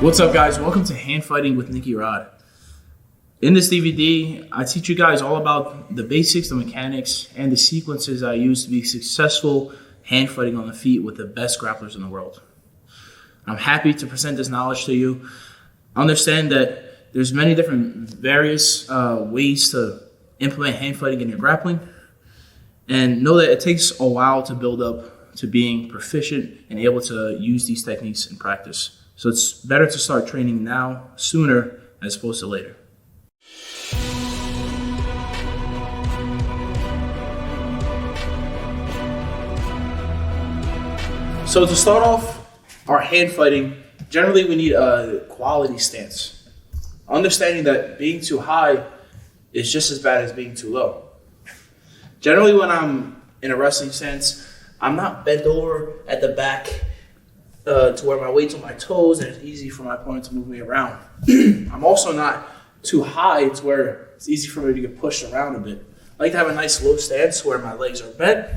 What's up, guys? Welcome to Hand Fighting with Nicky Rod. In this DVD, I teach you guys all about the basics, the mechanics, and the sequences I use to be successful hand fighting on the feet with the best grapplers in the world. I'm happy to present this knowledge to you. Understand that there's many different various ways to implement hand fighting in your grappling, and know that it takes a while to build up to being proficient and able to use these techniques in practice. So it's better to start training now, sooner, as opposed to later. So to start off our hand fighting, generally we need a quality stance. Understanding that being too high is just as bad as being too low. Generally when I'm in a wrestling stance, I'm not bent over at the back to where my weight's on my toes and it's easy for my opponent to move me around. I'm also not too high to where it's easy for me to get pushed around a bit. I like to have a nice low stance where my legs are bent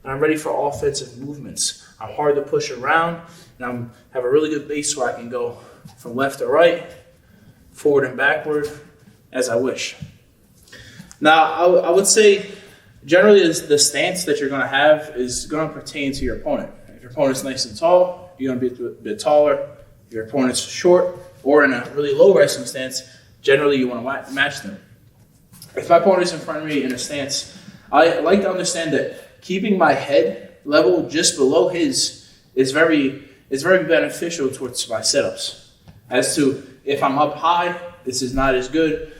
and I'm ready for offensive movements. I'm hard to push around and I have a really good base where I can go from left to right, forward and backward as I wish. Now, I would say generally the stance that you're going to have is going to pertain to your opponent. If your opponent's nice and tall, you're going to be a bit taller. If your opponent's short or in a really low wrestling stance, generally you want to match them. If my opponent's in front of me in a stance, I like to understand that keeping my head level just below his is very beneficial towards my setups. As to if I'm up high, this is not as good,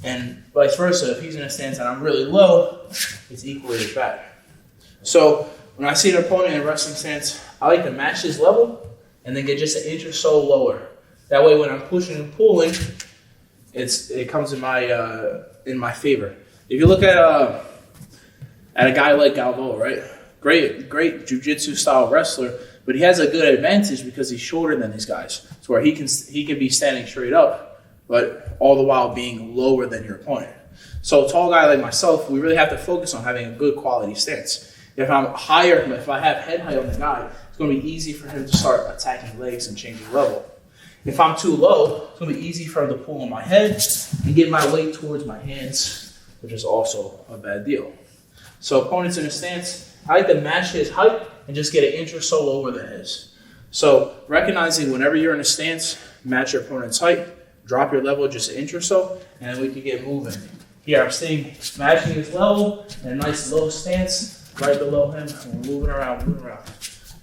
and vice versa. If he's in a stance and I'm really low, it's equally as bad. So when I see an opponent in a wrestling stance, I like to match his level and then get just an inch or so lower. That way when I'm pushing and pulling, it comes in my favor. If you look at a guy like Galvo, right? Great jiu-jitsu style wrestler, but he has a good advantage because he's shorter than these guys. So where he can be standing straight up, but all the while being lower than your opponent. So a tall guy like myself, we really have to focus on having a good quality stance. If I'm higher, if I have head height on the guy, it's going to be easy for him to start attacking legs and changing level. If I'm too low, it's going to be easy for him to pull on my head and get my weight towards my hands, which is also a bad deal. So opponents in a stance, I like to match his height and just get an inch or so lower than his. So recognizing whenever you're in a stance, match your opponent's height, drop your level just an inch or so, and then we can get moving. Here I'm staying, matching his level in a nice low stance right below him, and we're moving around.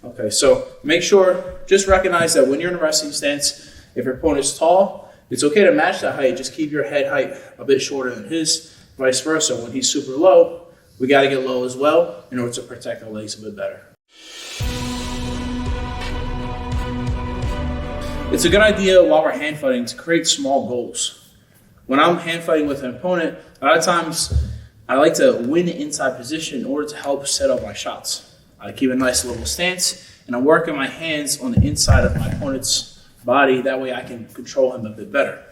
Okay, so make sure, just recognize that when you're in a wrestling stance, if your opponent's tall, it's okay to match that height, just keep your head height a bit shorter than his, vice versa. When he's super low, we got to get low as well in order to protect our legs a bit better. It's a good idea while we're hand fighting to create small goals. When I'm hand fighting with an opponent, a lot of times I like to win inside position in order to help set up my shots. I keep a nice level stance and I'm working my hands on the inside of my opponent's body. That way I can control him a bit better.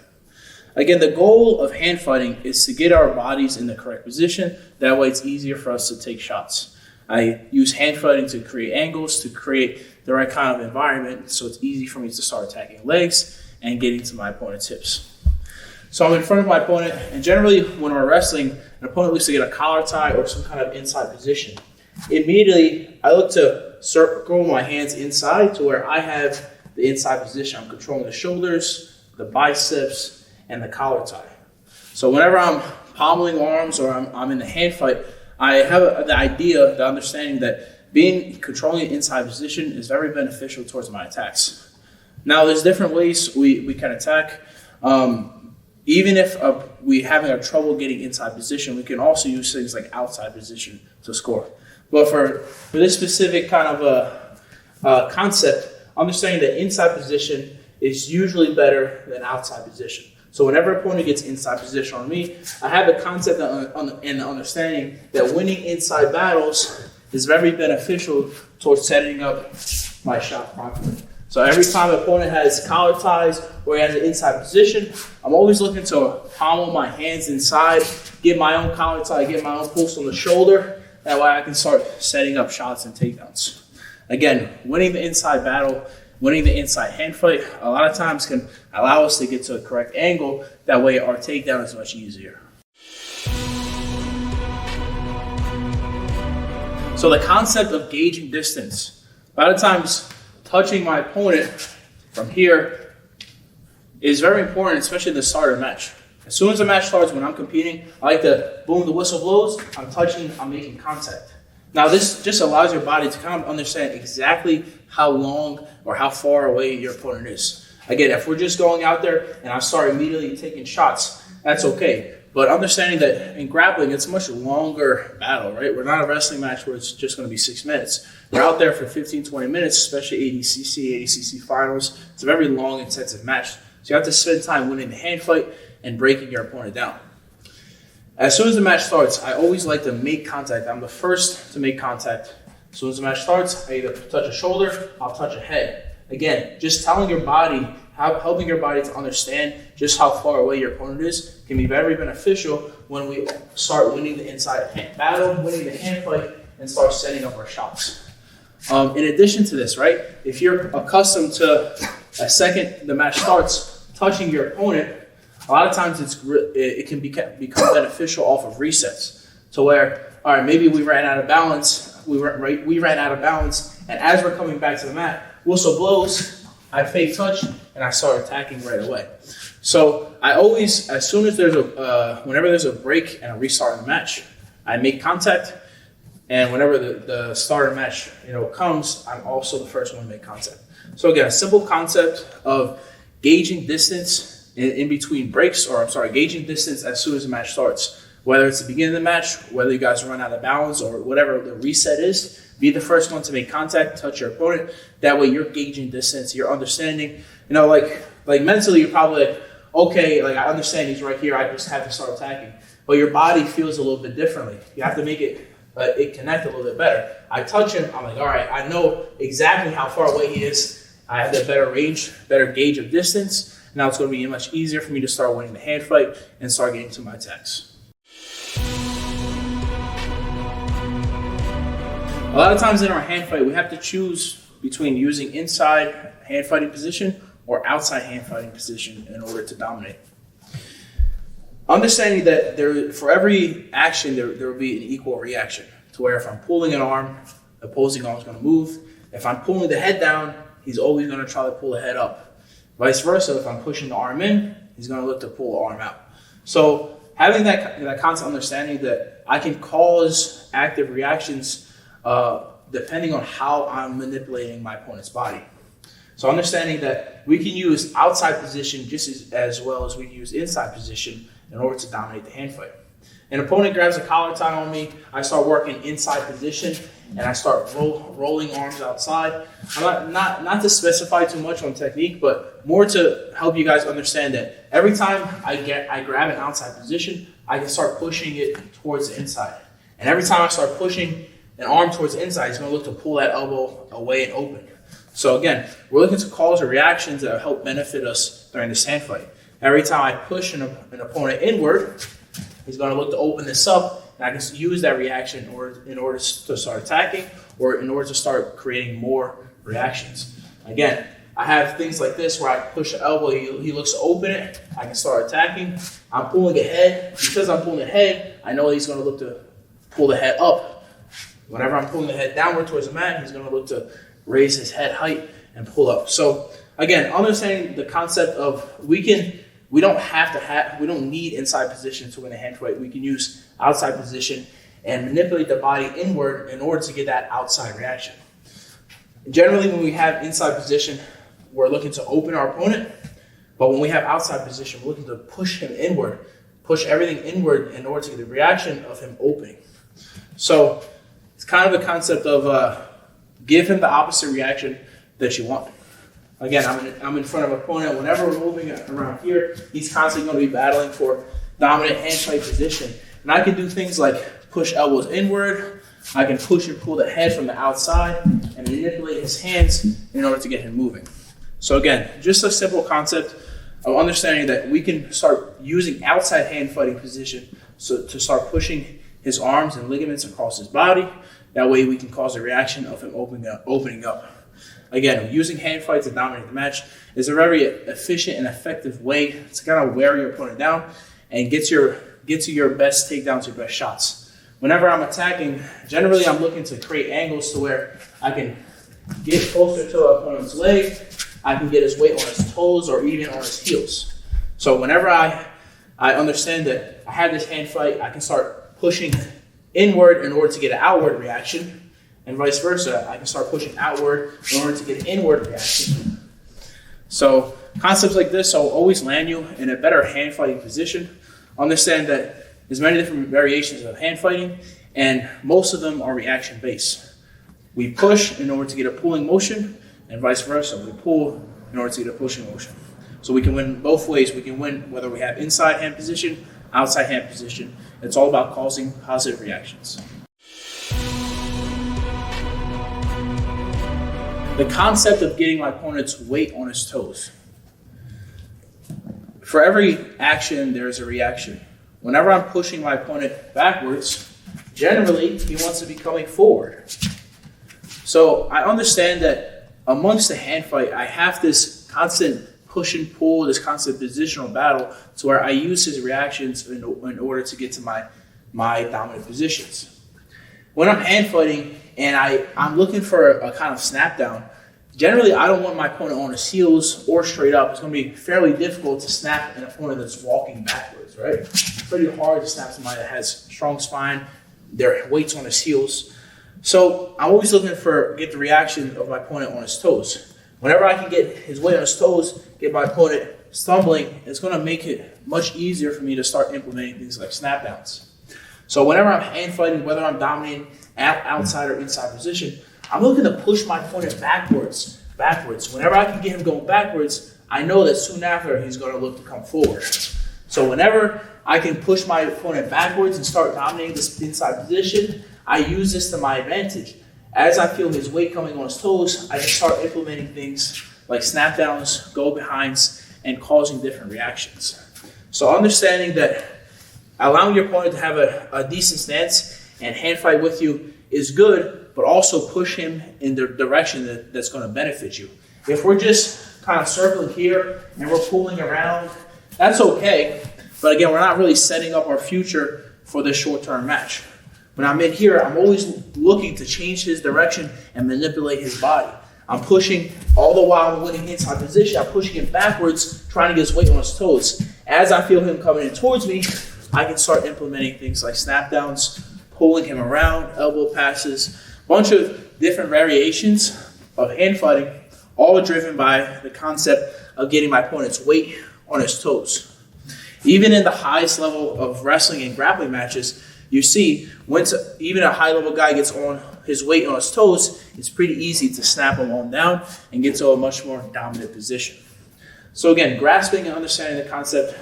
Again, the goal of hand fighting is to get our bodies in the correct position. That way it's easier for us to take shots. I use hand fighting to create angles, to create the right kind of environment, so it's easy for me to start attacking legs and getting to my opponent's hips. So I'm in front of my opponent, and generally when we're wrestling, an opponent looks to get a collar tie or some kind of inside position. Immediately, I look to circle my hands inside to where I have the inside position. I'm controlling the shoulders, the biceps, and the collar tie. So whenever I'm pommeling arms or I'm in the hand fight, I have the idea, the understanding that controlling the inside position is very beneficial towards my attacks. Now, there's different ways we can attack. Even if we having a trouble getting inside position, we can also use things like outside position to score. But for this specific kind of concept, understanding that inside position is usually better than outside position. So whenever an opponent gets inside position on me, I have the concept and the understanding that winning inside battles is very beneficial towards setting up my shot properly. So every time an opponent has collar ties or he has an inside position, I'm always looking to pommel my hands inside, get my own collar tie, get my own pulse on the shoulder. That way I can start setting up shots and takedowns. Again, winning the inside battle winning the inside hand fight a lot of times can allow us to get to a correct angle. That way our takedown is much easier. So the concept of gauging distance. A lot of times touching my opponent from here is very important, especially at the start of the match. As soon as the match starts, when I'm competing, I like to boom, the whistle blows, I'm touching, I'm making contact. Now this just allows your body to kind of understand exactly how long or how far away your opponent is. Again, if we're just going out there and I start immediately taking shots, that's okay. But understanding that in grappling, it's a much longer battle, right? We're not a wrestling match where it's just going to be 6 minutes. We're out there for 15, 20 minutes, especially ADCC finals. It's a very long, intensive match. So you have to spend time winning the hand fight and breaking your opponent down. As soon as the match starts, I always like to make contact. I'm the first to make contact. As soon as the match starts, I either touch a shoulder, I'll touch a head. Again, just telling your body, helping your body to understand just how far away your opponent is can be very beneficial when we start winning the inside battle, winning the hand fight, and start setting up our shots. In addition to this, right, if you're accustomed to a second the match starts touching your opponent, a lot of times it can become beneficial off of resets. To where, all right, maybe we ran out of balance, we ran out of balance, and as we're coming back to the mat, whistle blows, I fake touch, and I start attacking right away. So I always, as soon as whenever there's a break and a restart in the match, I make contact, and whenever the start of the match comes, I'm also the first one to make contact. So again, a simple concept of gauging distance in between breaks, gauging distance as soon as the match starts. Whether it's the beginning of the match, whether you guys run out of balance, or whatever the reset is, be the first one to make contact, touch your opponent. That way you're gauging distance, you're understanding. Like mentally, you're probably like, okay, like I understand he's right here, I just have to start attacking. But your body feels a little bit differently. You have to make it connect a little bit better. I touch him, I'm like, all right, I know exactly how far away he is. I have that better range, better gauge of distance. Now it's going to be much easier for me to start winning the hand fight and start getting to my attacks. A lot of times in our hand fight, we have to choose between using inside hand fighting position or outside hand fighting position in order to dominate. Understanding that for every action, there will be an equal reaction. To where if I'm pulling an arm, the opposing arm is going to move. If I'm pulling the head down, he's always going to try to pull the head up. Vice versa, if I'm pushing the arm in, he's going to look to pull the arm out. So having that constant understanding that I can cause active reactions depending on how I'm manipulating my opponent's body. So understanding that we can use outside position just as well as we can use inside position in order to dominate the hand fight. An opponent grabs a collar tie on me, I start working inside position, and I start rolling arms outside. I'm not to specify too much on technique, but more to help you guys understand that every time I grab an outside position, I can start pushing it towards the inside. And every time I start pushing an arm towards the inside, it's going to look to pull that elbow away and open. So again, we're looking to cause reactions that will help benefit us during this hand fight. Every time I push an opponent inward, he's going to look to open this up, and I can use that reaction in order to start attacking or in order to start creating more reactions. Again, I have things like this where I push the elbow, he looks to open it, I can start attacking. I'm pulling ahead. Because I'm pulling ahead, I know he's going to look to pull the head up. Whenever I'm pulling the head downward towards the mat, he's going to look to raise his head height and pull up. So again, understanding the concept of we don't need inside position to win a hand fight. We can use outside position and manipulate the body inward in order to get that outside reaction. Generally, when we have inside position, we're looking to open our opponent, but when we have outside position, we're looking to push him inward, push everything inward in order to get the reaction of him opening. So it's kind of the concept of give him the opposite reaction that you want. Again, I'm in front of an opponent. Whenever we're moving around here, he's constantly going to be battling for dominant hand fight position. And I can do things like push elbows inward. I can push and pull the head from the outside and manipulate his hands in order to get him moving. So again, just a simple concept of understanding that we can start using outside hand fighting position to start pushing his arms and ligaments across his body. That way we can cause a reaction of him opening up. Again, using hand fight to dominate the match is a very efficient and effective way to kind of wear your opponent down and get to your best takedowns, your best shots. Whenever I'm attacking, generally I'm looking to create angles to where I can get closer to an opponent's leg, I can get his weight on his toes or even on his heels. So whenever I understand that I have this hand fight, I can start pushing inward in order to get an outward reaction, and vice versa. I can start pushing outward in order to get an inward reaction. So concepts like this will always land you in a better hand fighting position. Understand that there's many different variations of hand fighting, and most of them are reaction based. We push in order to get a pulling motion, and vice versa. We pull in order to get a pushing motion. So we can win both ways. We can win whether we have inside hand position, outside hand position. It's all about causing positive reactions. The concept of getting my opponent's weight on his toes. For every action, there's a reaction. Whenever I'm pushing my opponent backwards, generally he wants to be coming forward. So I understand that amongst the hand fight, I have this constant push and pull, this constant positional battle to where I use his reactions in order to get to my dominant positions. When I'm hand fighting and I'm looking for a kind of snap down, generally I don't want my opponent on his heels or straight up. It's going to be fairly difficult to snap an opponent that's walking backwards, right? It's pretty hard to snap somebody that has strong spine, their weight's on his heels. So I'm always looking for get the reaction of my opponent on his toes. Whenever I can get his weight on his toes, get my opponent stumbling, it's going to make it much easier for me to start implementing things like snap downs. So whenever I'm hand fighting, whether I'm dominating outside or inside position, I'm looking to push my opponent backwards. Whenever I can get him going backwards, I know that soon after he's going to look to come forward. So whenever I can push my opponent backwards and start dominating this inside position, I use this to my advantage. As I feel his weight coming on his toes, I can start implementing things like snap downs, go behinds, and causing different reactions. So understanding that allowing your opponent to have a decent stance and hand fight with you is good, but also push him in the direction that's going to benefit you. If we're just kind of circling here and we're pulling around, that's okay. But again, we're not really setting up our future for this short-term match. When I'm in here, I'm always looking to change his direction and manipulate his body. I'm pushing, all the while I'm winning inside position, I'm pushing him backwards, trying to get his weight on his toes. As I feel him coming in towards me, I can start implementing things like snap downs, pulling him around, elbow passes, a bunch of different variations of hand fighting, all driven by the concept of getting my opponent's weight on his toes. Even in the highest level of wrestling and grappling matches, you see, once even a high-level guy gets on his weight on his toes, it's pretty easy to snap him on down and get to a much more dominant position. So again, grasping and understanding the concept,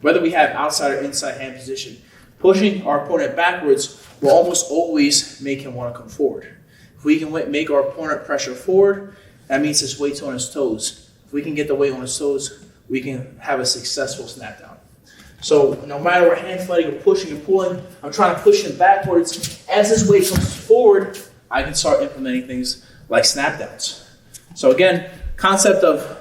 whether we have outside or inside hand position, pushing our opponent backwards will almost always make him want to come forward. If we can make our opponent pressure forward, that means his weight's on his toes. If we can get the weight on his toes, we can have a successful snap down. So no matter we're hand fighting or pushing and pulling, I'm trying to push him backwards. As his weight comes forward, I can start implementing things like snap downs. So again, concept of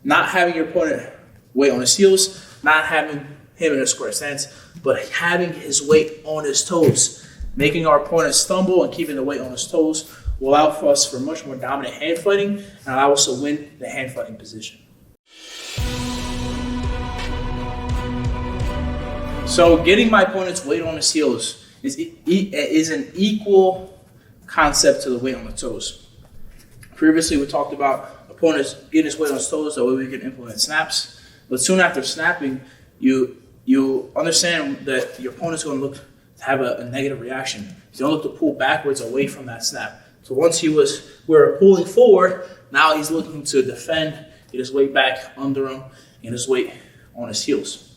not having your opponent weight on his heels, not having him in a square stance, but having his weight on his toes. Making our opponent stumble and keeping the weight on his toes will allow for us for much more dominant hand fighting and allow us to win the hand fighting position. So getting my opponent's weight on his heels is an equal concept to the weight on the toes. Previously, we talked about opponents getting his weight on his toes, that way we can implement snaps. But soon after snapping, you understand that your opponent's going to look to have a negative reaction. He's going to look to pull backwards away from that snap. So once we were pulling forward, now he's looking to defend, get his weight back under him, and his weight on his heels.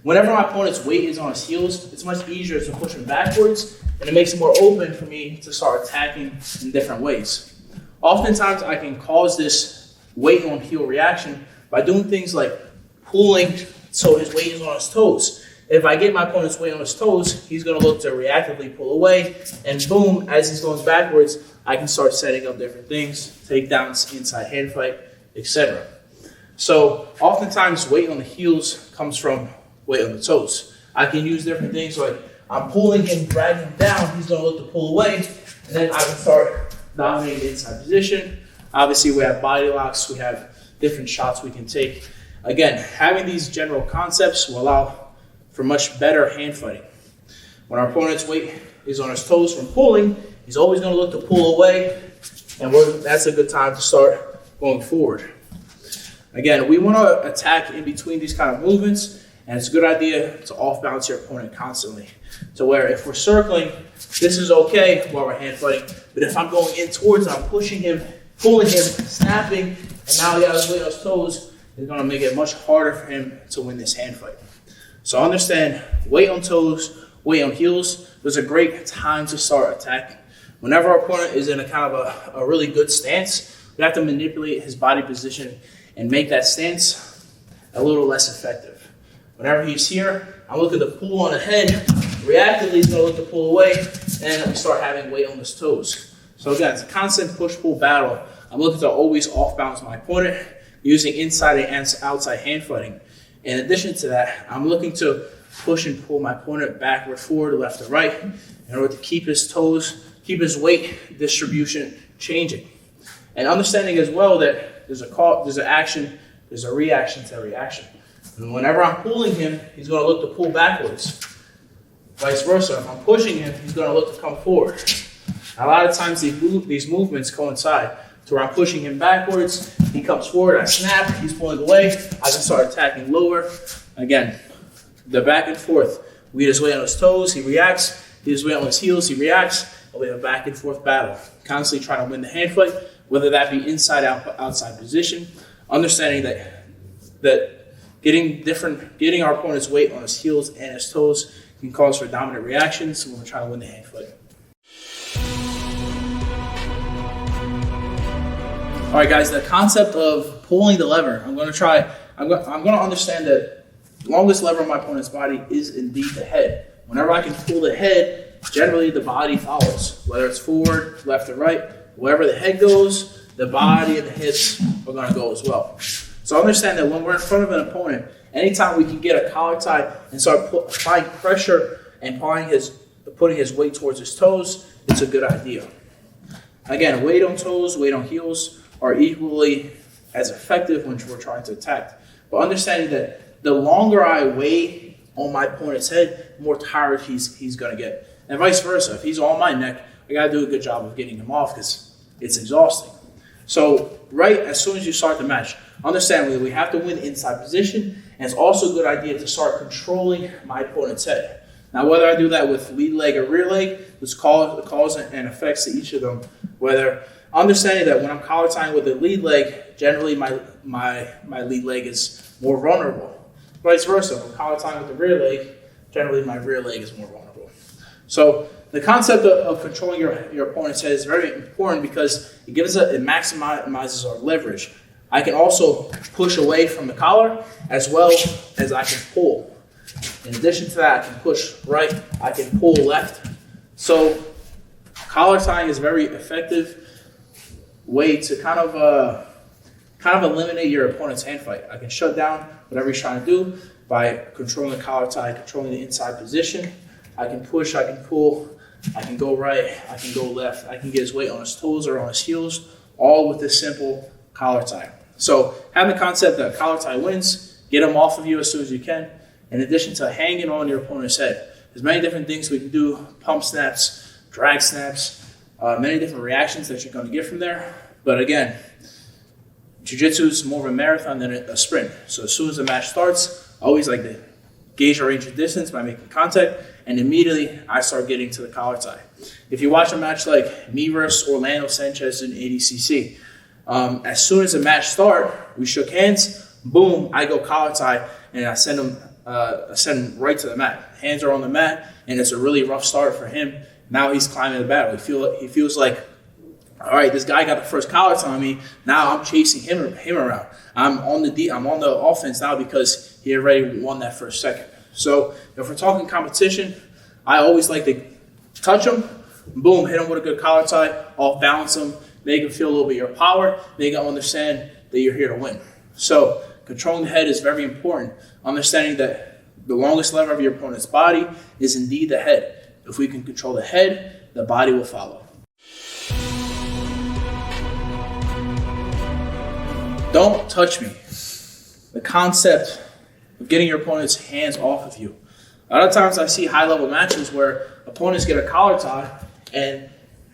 Whenever my opponent's weight is on his heels, it's much easier to push him backwards, and it makes it more open for me to start attacking in different ways. Oftentimes, I can cause this weight on heel reaction by doing things like pulling so his weight is on his toes. If I get my opponent's weight on his toes, he's going to look to reactively pull away, and boom, as he's going backwards, I can start setting up different things, takedowns, inside hand fight, etc. So oftentimes weight on the heels comes from weight on the toes. I can use different things like I'm pulling him, dragging him down, he's going to look to pull away, and then I can start dominating the inside position. Obviously, we have body locks, we have different shots we can take. Again, having these general concepts will allow for much better hand fighting. When our opponent's weight is on his toes from pulling, he's always going to look to pull away, and that's a good time to start going forward. Again, we want to attack in between these kind of movements, and it's a good idea to off-balance your opponent constantly. To where if we're circling, this is okay while we're hand fighting, but if I'm going in towards him, I'm pushing him, pulling him, snapping, and now he has his weight on his toes, it's going to make it much harder for him to win this hand fight. So understand, weight on toes, weight on heels, those are great times to start attacking. Whenever our opponent is in a kind of a really good stance, we have to manipulate his body position and make that stance a little less effective. Whenever he's here, I'm looking to pull on the head, reactively he's going to look to pull away, and we start having weight on his toes. So again, it's a constant push-pull battle. I'm looking to always off-balance my opponent using inside and outside hand fighting. In addition to that, I'm looking to push and pull my opponent backward, forward, left, or right in order to keep his toes, keep his weight distribution changing. And understanding as well that there's an action, there's a reaction to a reaction. And whenever I'm pulling him, he's going to look to pull backwards. Vice versa, if I'm pushing him, he's going to look to come forward. A lot of times these movements coincide. To where I'm pushing him backwards, he comes forward, I snap, he's pulling away, I can start attacking lower. Again, the back and forth. We get his weight on his toes, he reacts, he gets his weight on his heels, he reacts, and we have a back and forth battle. Constantly trying to win the hand fight, whether that be inside, outside position. Understanding that getting our opponent's weight on his heels and his toes can cause for dominant reactions when we're trying to win the hand fight. All right, guys, the concept of pulling the lever, I'm going to understand that the longest lever on my opponent's body is indeed the head. Whenever I can pull the head, generally the body follows, whether it's forward, left, or right. Wherever the head goes, the body and the hips are going to go as well. So understand that when we're in front of an opponent, anytime we can get a collar tie and start applying pressure and putting his weight towards his toes, it's a good idea. Again, weight on toes, weight on heels are equally as effective when we're trying to attack. But understanding that the longer I weigh on my opponent's head, the more tired he's going to get. And vice versa. If he's on my neck, I got to do a good job of getting him off because it's exhausting. So right as soon as you start the match, understand that we have to win inside position, and it's also a good idea to start controlling my opponent's head. Now, whether I do that with lead leg or rear leg, there's cause and effects to each of them. Whether understanding that when I'm collar tying with the lead leg, generally my lead leg is more vulnerable. Vice versa, when I'm collar tying with the rear leg, generally my rear leg is more vulnerable. So the concept of controlling your opponent's head is very important because it maximizes our leverage. I can also push away from the collar as well as I can pull. In addition to that, I can push right, I can pull left. So collar tying is a very effective way to kind of eliminate your opponent's hand fight. I can shut down whatever he's trying to do by controlling the collar tie, controlling the inside position. I can push, I can pull, I can go right, I can go left, I can get his weight on his toes or on his heels, all with this simple collar tie. So having the concept that collar tie wins, get him off of you as soon as you can, in addition to hanging on your opponent's head. There's many different things we can do, pump snaps, drag snaps, many different reactions that you're going to get from there. But again, jiu-jitsu is more of a marathon than a sprint. So as soon as the match starts, I always like to gauge a range of distance by making contact, and immediately I start getting to the collar tie. If you watch a match like me versus Orlando Sanchez in ADCC, as soon as the match starts, we shook hands, boom, I go collar tie, and I send him right to the mat. Hands are on the mat, and it's a really rough start for him. Now he's climbing the battle. He feels like, all right, this guy got the first collar tie on me. Now I'm chasing him around. I'm on the offense now because he already won that first second. So if we're talking competition, I always like to touch him, boom, hit him with a good collar tie, off balance him, make him feel a little bit of your power, make him understand that you're here to win. So controlling the head is very important. Understanding that the longest lever of your opponent's body is indeed the head. If we can control the head, the body will follow. Don't touch me. The concept of getting your opponent's hands off of you. A lot of times I see high-level matches where opponents get a collar tie, and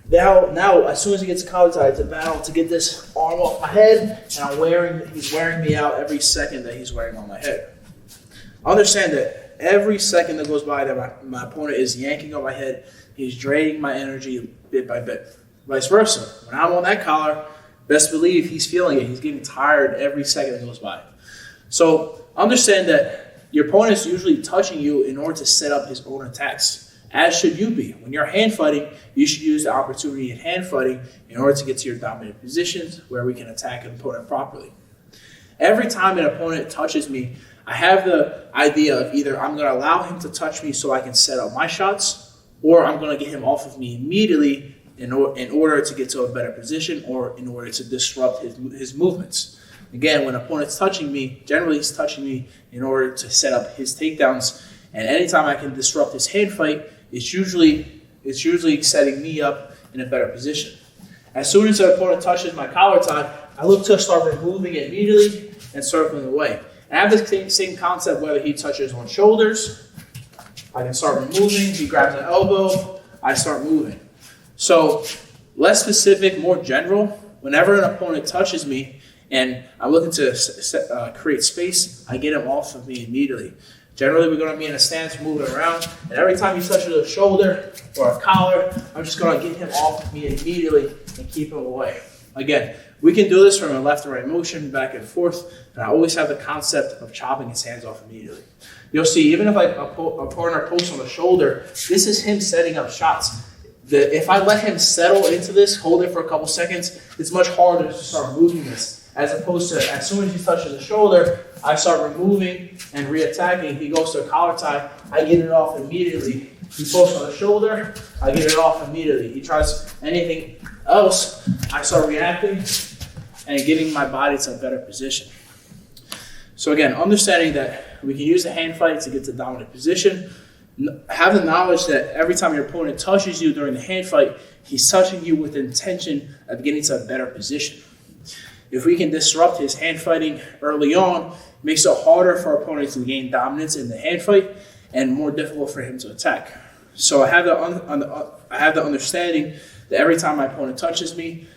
now as soon as he gets a collar tie, it's a battle to get this arm off my head, and he's wearing me out every second that he's wearing on my head. Understand that every second that goes by that my opponent is yanking on my head, he's draining my energy bit by bit. Vice versa. When I'm on that collar, best believe he's feeling it. He's getting tired every second that goes by. So understand that your opponent is usually touching you in order to set up his own attacks, as should you be. When you're hand fighting, you should use the opportunity in hand fighting in order to get to your dominant positions where we can attack an opponent properly. Every time an opponent touches me, I have the idea of either I'm going to allow him to touch me so I can set up my shots, or I'm going to get him off of me immediately in order to get to a better position or in order to disrupt his movements. Again, when an opponent's touching me, generally he's touching me in order to set up his takedowns. And anytime I can disrupt his hand fight, it's usually setting me up in a better position. As soon as an opponent touches my collar tie, I look to start removing it immediately and circling away. And I have the same concept whether he touches on shoulders, I can start removing, he grabs an elbow, I start moving. So less specific, more general, whenever an opponent touches me, and I'm looking to create space, I get him off of me immediately. Generally, we're going to be in a stance moving around, and every time he touches a shoulder or a collar, I'm just going to get him off of me immediately and keep him away. Again, we can do this from a left to right motion, back and forth, and I always have the concept of chopping his hands off immediately. You'll see, even if a partner posts on the shoulder, this is him setting up shots. If I let him settle into this, hold it for a couple seconds, it's much harder to start moving this. As opposed to, as soon as he touches the shoulder, I start removing and re-attacking. He goes to a collar tie, I get it off immediately. He posts on the shoulder, I get it off immediately. He tries anything else, I start reacting and getting my body to a better position. So again, understanding that we can use the hand fight to get to dominant position. Have the knowledge that every time your opponent touches you during the hand fight, he's touching you with the intention of getting to a better position. If we can disrupt his hand fighting early on, it makes it harder for our opponent to gain dominance in the hand fight and more difficult for him to attack. So I have the understanding that every time my opponent touches me,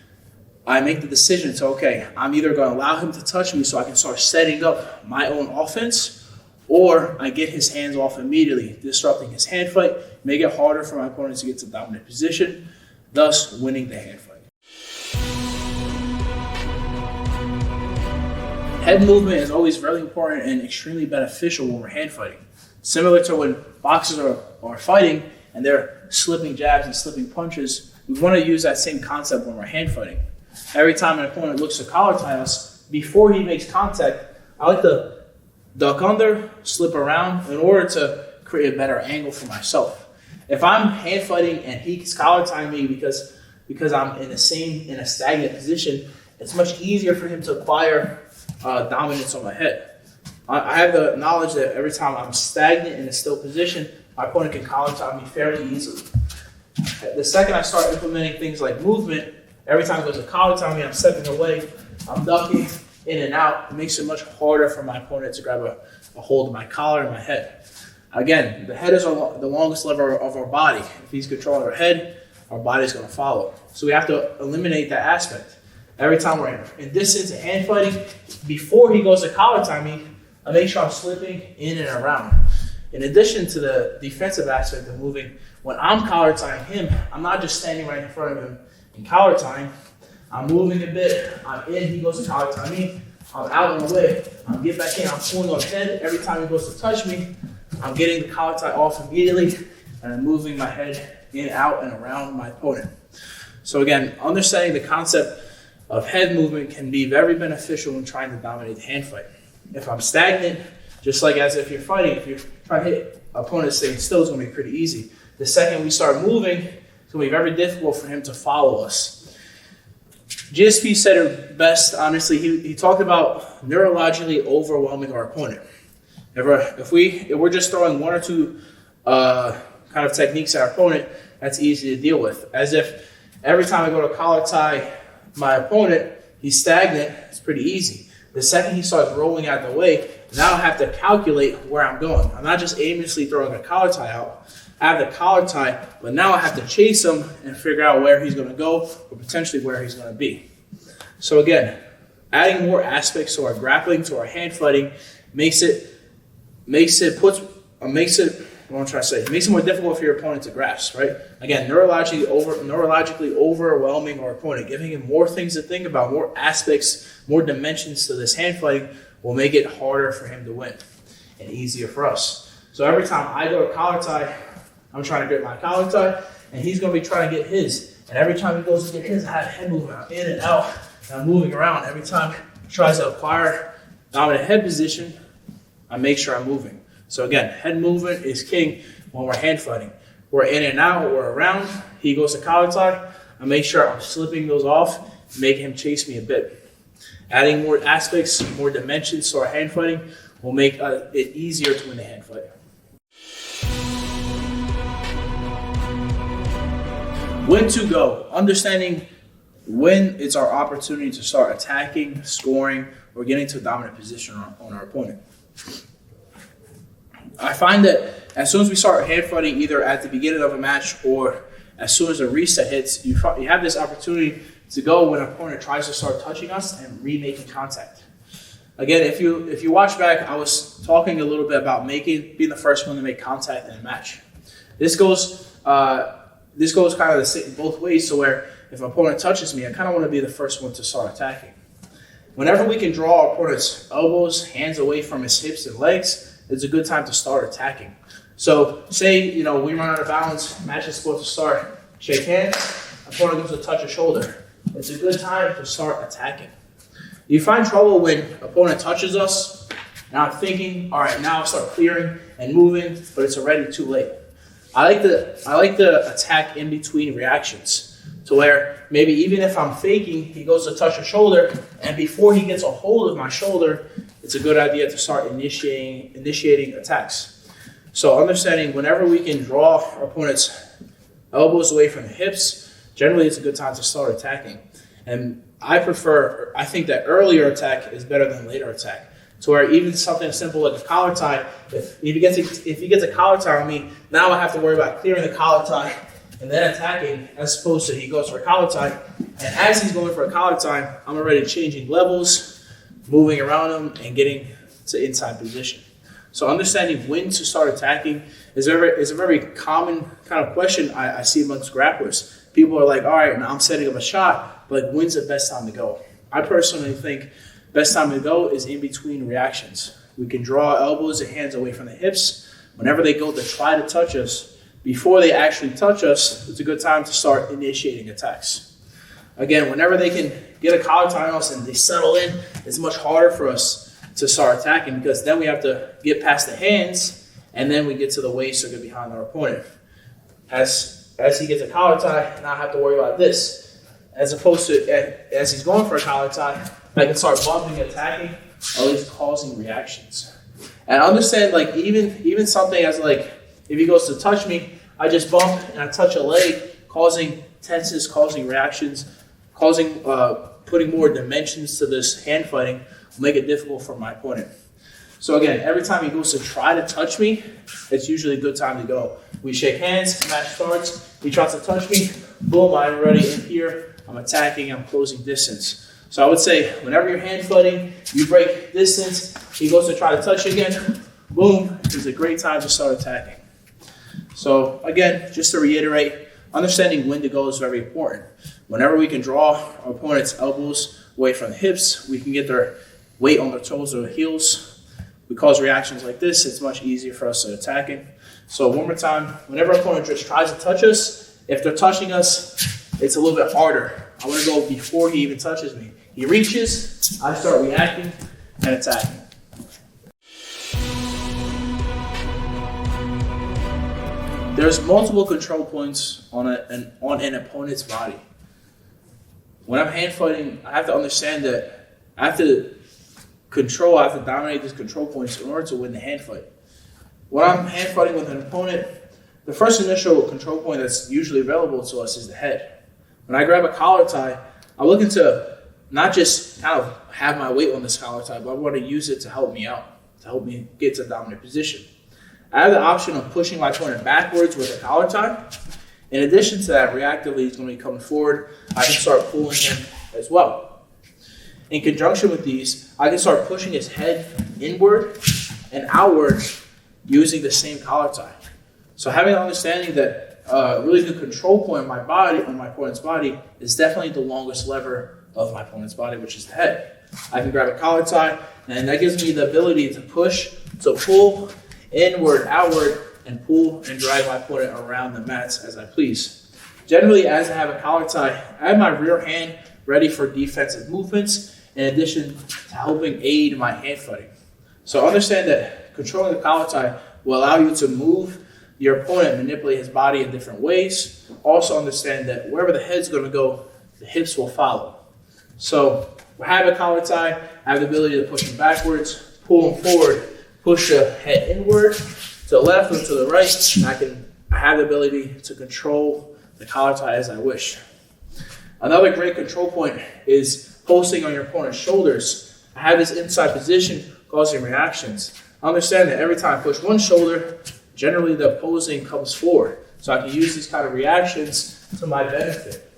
I make the decision to, okay, I'm either going to allow him to touch me so I can start setting up my own offense, or I get his hands off immediately, disrupting his hand fight, make it harder for my opponent to get to dominant position, thus winning the hand fight. Head movement is always very important and extremely beneficial when we're hand fighting. Similar to when boxers are fighting and they're slipping jabs and slipping punches, we want to use that same concept when we're hand fighting. Every time an opponent looks to collar tie us, before he makes contact, I like to duck under, slip around in order to create a better angle for myself. If I'm hand fighting and he's collar tying me because I'm in a stagnant position, it's much easier for him to acquire dominance on my head. I have the knowledge that every time I'm stagnant in a still position, my opponent can collar tie me fairly easily. The second I start implementing things like movement, every time it goes to collar tie me, I'm stepping away, I'm ducking in and out. It makes it much harder for my opponent to grab a hold of my collar and my head. Again, the head is the longest lever of our body. If he's controlling our head, our body's going to follow. So we have to eliminate that aspect. Every time we're in distance and hand fighting, before he goes to collar tie me, I make sure I'm slipping in and around. In addition to the defensive aspect of moving, when I'm collar tying him, I'm not just standing right in front of him and collar tying. I'm moving a bit, I'm in, he goes to collar tie me, I'm out and away, I'm get back in, I'm pulling on his head. Every time he goes to touch me, I'm getting the collar tie off immediately, and I'm moving my head in, out, and around my opponent. So again, understanding the concept of head movement can be very beneficial when trying to dominate the hand fight. If I'm stagnant, just like as if you're fighting, trying to hit opponents staying still is going to be pretty easy. The second we start moving, it's going to be very difficult for him to follow us. GSP said it best, honestly. He talked about neurologically overwhelming our opponent. If we're just throwing one or two kind of techniques at our opponent, that's easy to deal with. As if every time I go to collar tie my opponent, he's stagnant, it's pretty easy. The second he starts rolling out the way, now I have to calculate where I'm going. I'm not just aimlessly throwing a collar tie out. I have the collar tie, but now I have to chase him and figure out where he's going to go or potentially where he's going to be. So again, adding more aspects to our grappling, to our hand fighting, makes it more difficult for your opponent to grasp, right? Again, neurologically overwhelming our opponent, giving him more things to think about, more aspects, more dimensions to this hand fighting will make it harder for him to win and easier for us. So every time I go to collar tie, I'm trying to get my collar tie, and he's going to be trying to get his. And every time he goes to get his, I have head movement in and out, and I'm moving around. Every time he tries to acquire dominant head position, I make sure I'm moving. So again, head movement is king when we're hand fighting. We're in and out, we're around. He goes to collar tie. I make sure I'm slipping those off, making him chase me a bit. Adding more aspects, more dimensions to our hand fighting will make it easier to win the hand fight. When to go. Understanding when it's our opportunity to start attacking, scoring, or getting to a dominant position on our opponent. I find that as soon as we start hand fighting, either at the beginning of a match or as soon as a reset hits, you have this opportunity to go when an opponent tries to start touching us and remaking contact. Again, if you watch back, I was talking a little bit about being the first one to make contact in a match. This goes kind of both ways, so where if an opponent touches me, I kind of want to be the first one to start attacking. Whenever we can draw our opponent's elbows, hands away from his hips and legs, it's a good time to start attacking. So say, we run out of bounds, match is supposed to start, shake hands, opponent goes to touch a shoulder. It's a good time to start attacking. You find trouble when opponent touches us, and I'm thinking, all right, now I'll start clearing and moving, but it's already too late. I like to attack in between reactions, to where maybe even if I'm faking, he goes to touch a shoulder, and before he gets a hold of my shoulder, it's a good idea to start initiating attacks. So understanding whenever we can draw our opponent's elbows away from the hips, generally it's a good time to start attacking. And I think that earlier attack is better than later attack. To where even something simple like a collar tie, if he gets a collar tie on me, now I have to worry about clearing the collar tie and then attacking, as opposed to he goes for a collar tie. And as he's going for a collar tie, I'm already changing levels, moving around him, and getting to inside position. So understanding when to start attacking is a very common kind of question I see amongst grapplers. People are like, all right, now I'm setting up a shot, but when's the best time to go? I personally think best time to go is in between reactions. We can draw elbows and hands away from the hips. Whenever they go to try to touch us, before they actually touch us, it's a good time to start initiating attacks. Again, whenever they can get a collar tie on us and they settle in, it's much harder for us to start attacking, because then we have to get past the hands and then we get to the waist or get behind our opponent. As he gets a collar tie, now I have to worry about this. As opposed to as he's going for a collar tie, I can start bumping, attacking, or at least causing reactions. And understand, like, even something as like, if he goes to touch me, I just bump and I touch a leg, causing tenses, causing reactions, putting more dimensions to this hand fighting will make it difficult for my opponent. So again, every time he goes to try to touch me, it's usually a good time to go. We shake hands, match starts, he tries to touch me, boom, I'm already in here, I'm attacking, I'm closing distance. So I would say, whenever you're hand fighting, you break distance, he goes to try to touch you again, boom, it's a great time to start attacking. So again, just to reiterate, understanding when to go is very important. Whenever we can draw our opponent's elbows away from the hips, we can get their weight on their toes or their heels. We cause reactions like this, it's much easier for us to attacking. So one more time, whenever our opponent just tries to touch us, if they're touching us, it's a little bit harder. I want to go before he even touches me. He reaches, I start reacting and attacking. There's multiple control points on an opponent's body. When I'm hand fighting, I have to understand that I have to dominate these control points in order to win the hand fight. When I'm hand fighting with an opponent, the first initial control point that's usually available to us is the head. When I grab a collar tie, I'm looking to not just kind of have my weight on this collar tie, but I want to use it to help me out, to help me get to a dominant position. I have the option of pushing my opponent backwards with a collar tie. In addition to that, reactively, he's going to be coming forward. I can start pulling him as well. In conjunction with these, I can start pushing his head inward and outward using the same collar tie. So having an understanding that a really good control point on my body, on my opponent's body, is definitely the longest lever of my opponent's body, which is the head. I can grab a collar tie, and that gives me the ability to push, to pull inward, outward, and pull and drag my opponent around the mats as I please. Generally, as I have a collar tie, I have my rear hand ready for defensive movements, in addition to helping aid my hand fighting. So understand that controlling the collar tie will allow you to move your opponent, manipulate his body in different ways. Also understand that wherever the head's going to go, the hips will follow. So when I have a collar tie, I have the ability to push him backwards, pull him forward, push the head inward, to the left or to the right. I have the ability to control the collar tie as I wish. Another great control point is posting on your opponent's shoulders. I have this inside position causing reactions. Understand that every time I push one shoulder, generally the opposing comes forward. So I can use these kind of reactions to my benefit.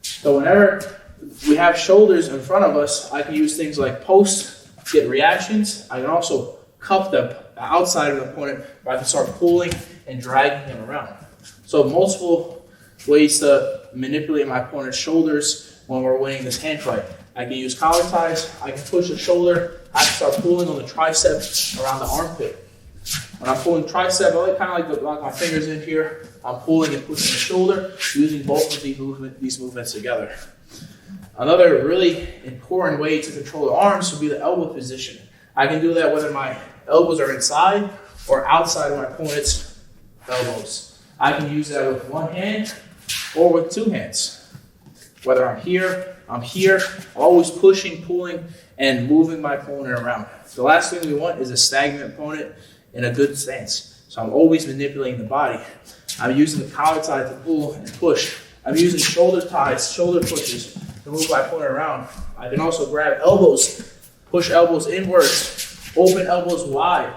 So whenever we have shoulders in front of us, I can use things like post, get reactions. I can also cup the outside of the opponent where I can start pulling and dragging him around. So multiple ways to manipulate my opponent's shoulders when we're winning this hand fight. I can use collar ties, I can push the shoulder, I can start pulling on the tricep around the armpit. When I'm pulling tricep, I kind of like to lock my fingers in here. I'm pulling and pushing the shoulder, using both of these movements together. Another really important way to control the arms would be the elbow position. I can do that whether my elbows are inside or outside of my opponent's elbows. I can use that with one hand or with two hands. Whether I'm here, always pushing, pulling, and moving my opponent around. The last thing we want is a stagnant opponent in a good stance. So I'm always manipulating the body. I'm using the collar tie to pull and push. I'm using shoulder ties, shoulder pushes to move my opponent around. I can also grab elbows, push elbows inwards, open elbows wide.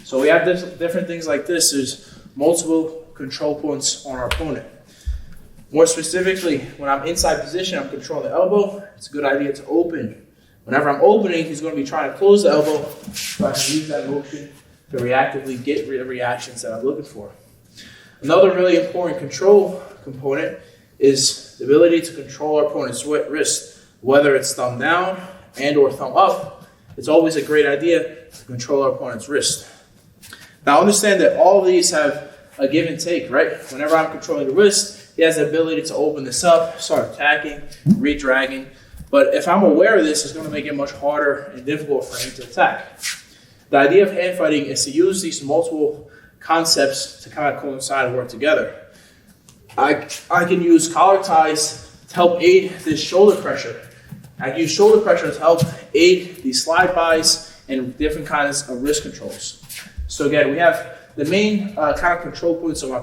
So we have different things like this. There's multiple control points on our opponent. More specifically, when I'm inside position, I'm controlling the elbow. It's a good idea to open. Whenever I'm opening, he's going to be trying to close the elbow, so I can use that motion to reactively get the reactions that I'm looking for. Another really important control component is the ability to control our opponent's wrist, whether it's thumb down and or thumb up. It's always a great idea to control our opponent's wrist. Now understand that all of these have a give and take, right? Whenever I'm controlling the wrist, he has the ability to open this up, start attacking, re-dragging. But if I'm aware of this, it's going to make it much harder and difficult for him to attack. The idea of hand fighting is to use these multiple concepts to kind of coincide and work together. I can use collar ties to help aid this shoulder pressure. I can use shoulder pressure to help aid these slide bys and different kinds of wrist controls. So again, we have the main kind of control points on my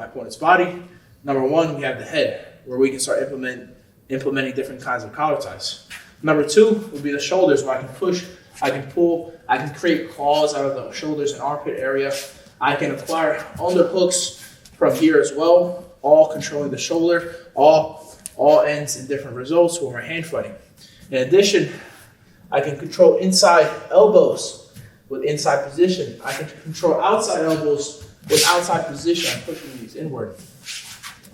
opponent's body. Number one, we have the head, where we can start implementing different kinds of collar ties. Number two would be the shoulders, where I can push, I can pull, I can create claws out of the shoulders and armpit area. I can acquire underhooks from here as well, all controlling the shoulder, all ends in different results when we're hand fighting. In addition, I can control inside elbows with inside position. I can control outside elbows with outside position. I'm pushing these inward.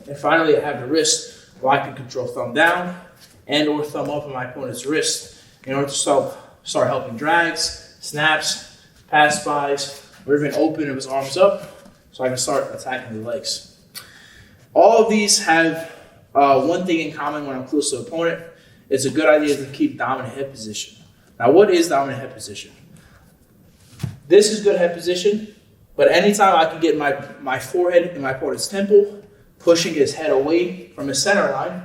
And finally, I have the wrist, where I can control thumb down and or thumb up on my opponent's wrist in order to start helping drags, snaps, pass-bys, or even open of his arms up so I can start attacking the legs. All of these have one thing in common when I'm close to the opponent. It's a good idea to keep dominant head position. Now, what is dominant head position? This is good head position. But anytime I can get my forehead in my opponent's temple, pushing his head away from his center line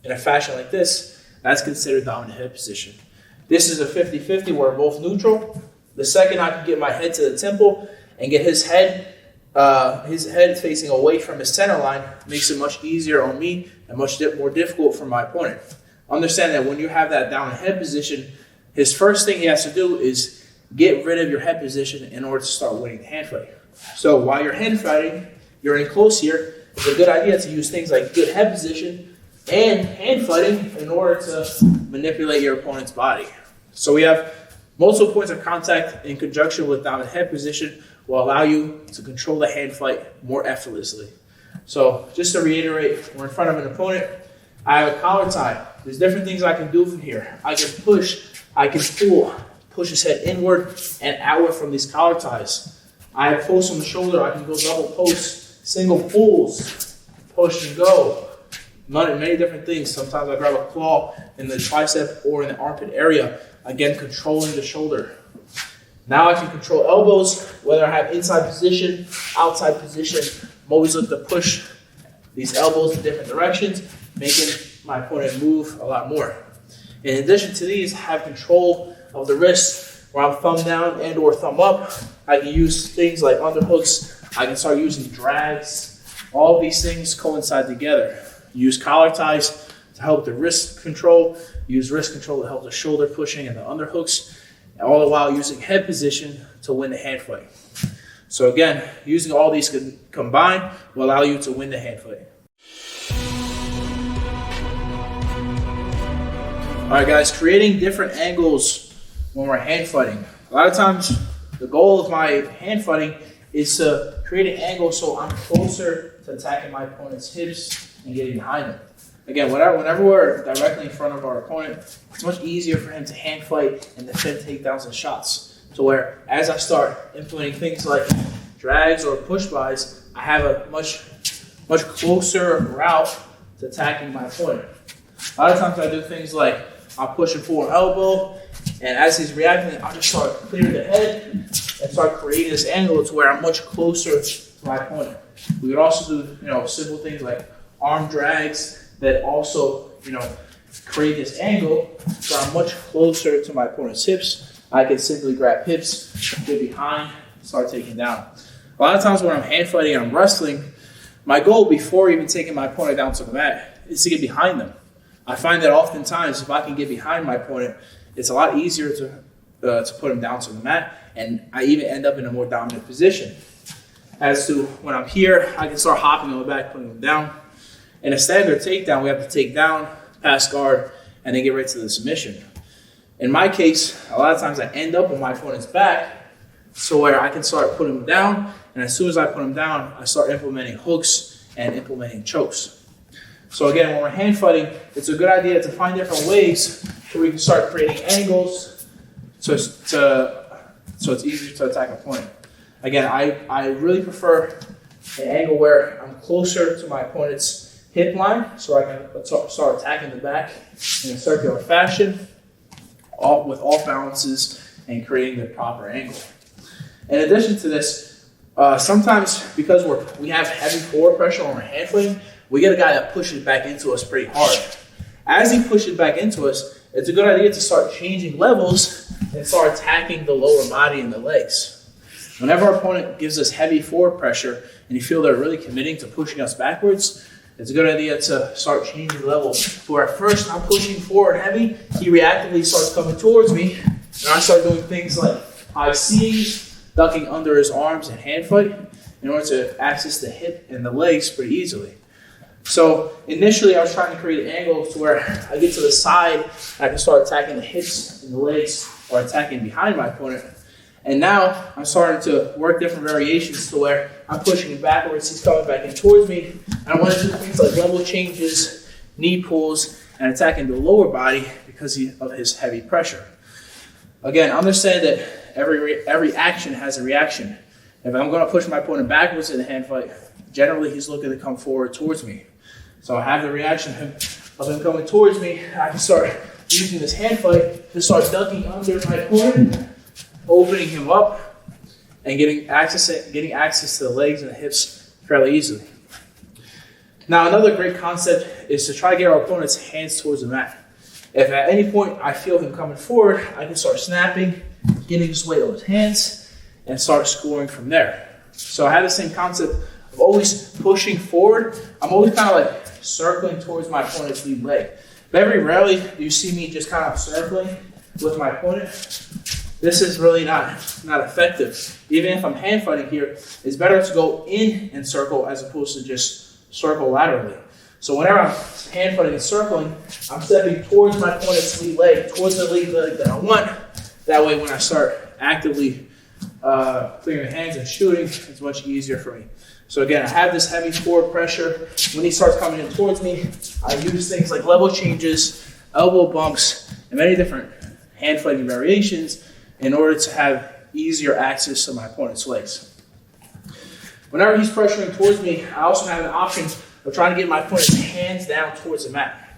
in a fashion like this, that's considered dominant head position. This is a 50-50 where we're both neutral. The second I can get my head to the temple and get his head facing away from his center line, makes it much easier on me and much more difficult for my opponent. Understand that when you have that dominant head position, his first thing he has to do is get rid of your head position in order to start winning the hand fight. So while you're hand fighting, you're in close here, it's a good idea to use things like good head position and hand fighting in order to manipulate your opponent's body. So we have multiple points of contact in conjunction with dominant head position will allow you to control the hand fight more effortlessly. So just to reiterate, we're in front of an opponent. I have a collar tie. There's different things I can do from here. I can push, I can pull, push his head inward and outward from these collar ties. I have posts on the shoulder. I can go double posts, single pulls, push and go. Many different things. Sometimes I grab a claw in the tricep or in the armpit area, again controlling the shoulder. Now I can control elbows, whether I have inside position, outside position. I'm always looking to push these elbows in different directions, making my opponent move a lot more. In addition to these, I have control of the wrist, where I'm thumb down and or thumb up. I can use things like underhooks. I can start using drags. All of these things coincide together. Use collar ties to help the wrist control. Use wrist control to help the shoulder pushing and the underhooks. All the while using head position to win the hand fight. So again, using all these combined will allow you to win the hand fight. All right, guys, creating different angles when we're hand fighting. A lot of times, the goal of my hand fighting is to create an angle so I'm closer to attacking my opponent's hips and getting behind them. Again, whenever we're directly in front of our opponent, it's much easier for him to hand fight and defend takedowns and shots. To where, as I start implementing things like drags or push-bys, I have a much closer route to attacking my opponent. A lot of times I do things like I'll push and pull an elbow, and as he's reacting, I'll just start clearing the head and start creating this angle to where I'm much closer to my opponent. We could also do simple things like arm drags that also create this angle so I'm much closer to my opponent's hips. I can simply grab hips, get behind, start taking down. A lot of times when I'm hand fighting and I'm wrestling, my goal before even taking my opponent down to the mat is to get behind them. I find that oftentimes if I can get behind my opponent, it's a lot easier to put him down to the mat, and I even end up in a more dominant position. As to when I'm here, I can start hopping on the back, putting him down. In a standard takedown, we have to take down, pass guard, and then get right to the submission. In my case, a lot of times I end up on my opponent's back, so where I can start putting him down, and as soon as I put him down, I start implementing hooks and implementing chokes. So again, when we're hand fighting, it's a good idea to find different ways so we can start creating angles so it's easier to attack an opponent. Again, I really prefer an angle where I'm closer to my opponent's hip line so I can start attacking the back in a circular fashion, with off balances and creating the proper angle. In addition to this, sometimes because we have heavy forward pressure when we're hand fighting, we get a guy that pushes back into us pretty hard. As he pushes back into us, it's a good idea to start changing levels and start attacking the lower body and the legs. Whenever our opponent gives us heavy forward pressure and you feel they're really committing to pushing us backwards, it's a good idea to start changing levels. Where at first I'm pushing forward heavy, he reactively starts coming towards me, and I start doing things like ICs, ducking under his arms and hand fight in order to access the hip and the legs pretty easily. So initially I was trying to create an angle to where I get to the side and I can start attacking the hips and the legs or attacking behind my opponent. And now I'm starting to work different variations to where I'm pushing him backwards, he's coming back in towards me. And I want to do things like level changes, knee pulls, and attacking the lower body because of his heavy pressure. Again, understand that every action has a reaction. If I'm going to push my opponent backwards in a hand fight, generally he's looking to come forward towards me. So I have the reaction of him coming towards me. I can start using this hand fight to start ducking under my opponent, opening him up, and getting access to the legs and the hips fairly easily. Now, another great concept is to try to get our opponent's hands towards the mat. If at any point I feel him coming forward, I can start snapping, getting his weight on his hands, and start scoring from there. So I have the same concept of always pushing forward. I'm always kind of like circling towards my opponent's lead leg. Very rarely do you see me just kind of circling with my opponent. This is really not effective. Even if I'm hand fighting here, it's better to go in and circle as opposed to just circle laterally. So whenever I'm hand fighting and circling, I'm stepping towards my opponent's lead leg, towards the lead leg that I want. That way when I start actively clearing hands and shooting, it's much easier for me. So again, I have this heavy forward pressure. When he starts coming in towards me, I use things like level changes, elbow bumps, and many different hand fighting variations in order to have easier access to my opponent's legs. Whenever he's pressuring towards me, I also have an option of trying to get my opponent's hands down towards the mat.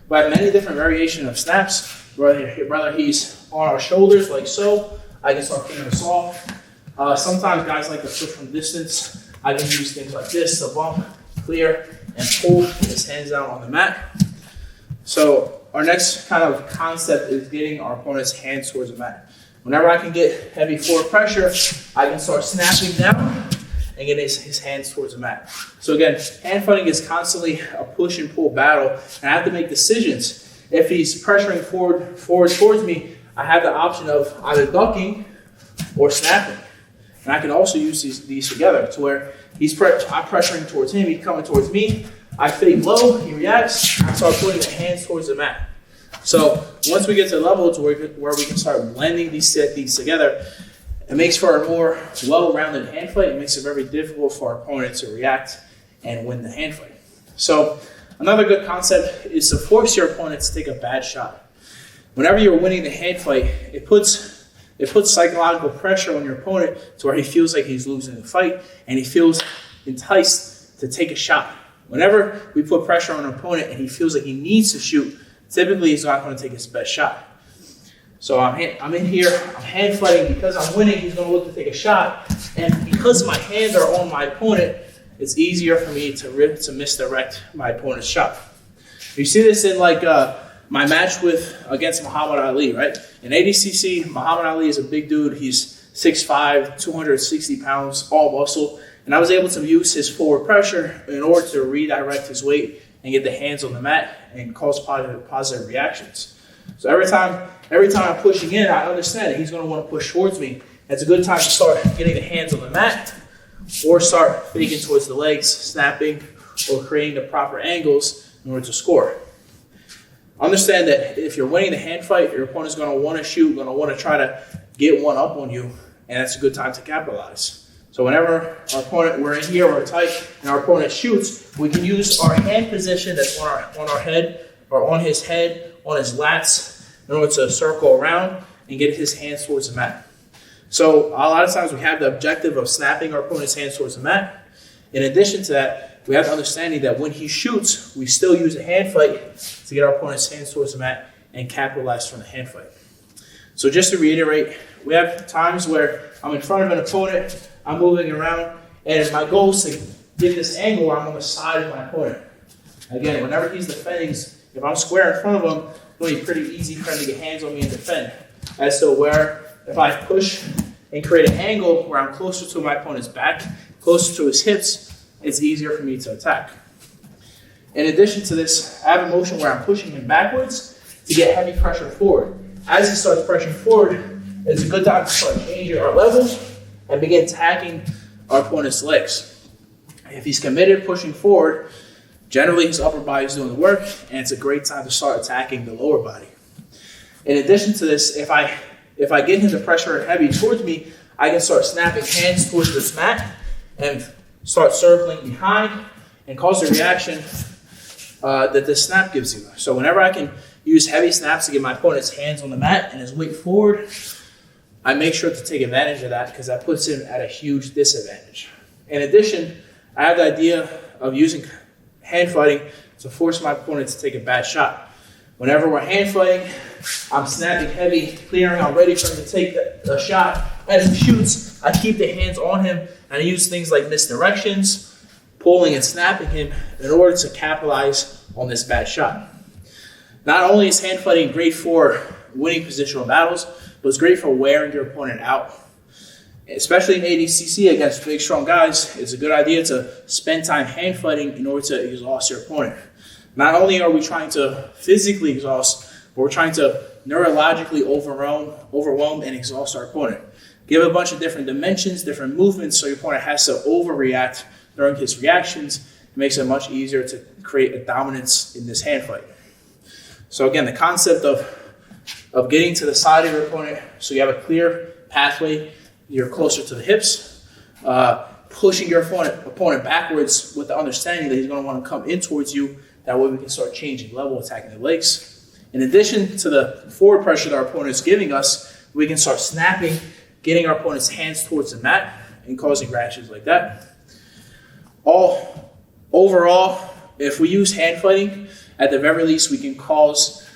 We have many different variations of snaps, whether he's on our shoulders like so, I can start clearing us off. Sometimes guys like to push from distance. I can use things like this to bump, clear, and pull his hands down on the mat. So our next kind of concept is getting our opponent's hands towards the mat. Whenever I can get heavy forward pressure, I can start snapping down and get his hands towards the mat. So again, hand fighting is constantly a push and pull battle, and I have to make decisions. If he's pressuring forward towards me, I have the option of either ducking or snapping. And I can also use these together to where I'm pressuring towards him, he's coming towards me, I fade low, he reacts, I start putting the hands towards the mat. So once we get to the level to where we can start blending these techniques together, it makes for a more well-rounded hand fight. It makes it very difficult for our opponent to react and win the hand fight. So another good concept is to force your opponent to take a bad shot. Whenever you're winning the hand fight, it puts psychological pressure on your opponent to where he feels like he's losing the fight and he feels enticed to take a shot. Whenever we put pressure on an opponent and he feels like he needs to shoot, typically he's not going to take his best shot. So I'm in here, I'm hand fighting. Because I'm winning, he's going to look to take a shot. And because my hands are on my opponent, it's easier for me to misdirect my opponent's shot. You see this in like my match against Muhammad Ali, right? In ADCC, Muhammad Ali is a big dude. He's 6'5", 260 pounds, all muscle. And I was able to use his forward pressure in order to redirect his weight and get the hands on the mat and cause positive reactions. So every time I'm pushing in, I understand that he's going to want to push towards me. It's a good time to start getting the hands on the mat or start faking towards the legs, snapping, or creating the proper angles in order to score. Understand that if you're winning the hand fight, your opponent's going to want to shoot, going to want to try to get one up on you, and that's a good time to capitalize. So whenever we're in here, we're tight, and our opponent shoots, we can use our hand position that's on our head, or on his head, on his lats, in order to circle around and get his hands towards the mat. So a lot of times we have the objective of snapping our opponent's hands towards the mat. In addition to that, we have the understanding that when he shoots, we still use a hand fight to get our opponent's hands towards the mat and capitalize from the hand fight. So just to reiterate, we have times where I'm in front of an opponent, I'm moving around, and my goal is to get this angle where I'm on the side of my opponent. Again, whenever he's defending, if I'm square in front of him, it's going to be pretty easy for him to get hands on me and defend. As to where if I push and create an angle where I'm closer to my opponent's back, closer to his hips, it's easier for me to attack. In addition to this, I have a motion where I'm pushing him backwards to get heavy pressure forward. As he starts pressuring forward, it's a good time to start changing our levels and begin attacking our opponent's legs. If he's committed pushing forward, generally his upper body is doing the work, and it's a great time to start attacking the lower body. In addition to this, if I get him to pressure heavy towards me, I can start snapping hands towards this mat and start circling behind and cause the reaction that this snap gives you. So whenever I can use heavy snaps to get my opponent's hands on the mat and his weight forward, I make sure to take advantage of that because that puts him at a huge disadvantage. In addition, I have the idea of using hand fighting to force my opponent to take a bad shot. Whenever we're hand fighting, I'm snapping heavy, clearing, I'm ready for him to take a shot. As he shoots, I keep the hands on him, and I use things like misdirections, pulling and snapping him in order to capitalize on this bad shot. Not only is hand fighting great for winning positional battles, but it's great for wearing your opponent out. Especially in ADCC against big, strong guys, it's a good idea to spend time hand fighting in order to exhaust your opponent. Not only are we trying to physically exhaust, but we're trying to neurologically overwhelm and exhaust our opponent. Give a bunch of different dimensions, different movements, so your opponent has to overreact during his reactions. It makes it much easier to create a dominance in this hand fight. So again, the concept of getting to the side of your opponent so you have a clear pathway, you're closer to the hips, pushing your opponent backwards with the understanding that he's going to want to come in towards you. That way we can start changing level, attacking the legs. In addition to the forward pressure that our opponent is giving us, we can start snapping, getting our opponent's hands towards the mat and causing reactions like that. Overall, if we use hand fighting, at the very least, we can force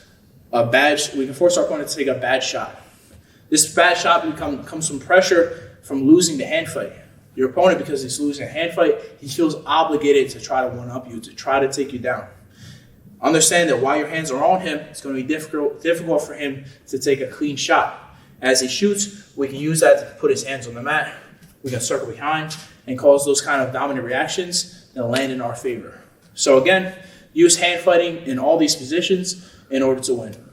our opponent to take a bad shot. This bad shot comes from pressure from losing the hand fight. Your opponent, because he's losing a hand fight, he feels obligated to try to one-up you, to try to take you down. Understand that while your hands are on him, it's going to be difficult for him to take a clean shot. As he shoots, we can use that to put his hands on the mat. We can circle behind and cause those kind of dominant reactions and land in our favor. So again, use hand fighting in all these positions in order to win.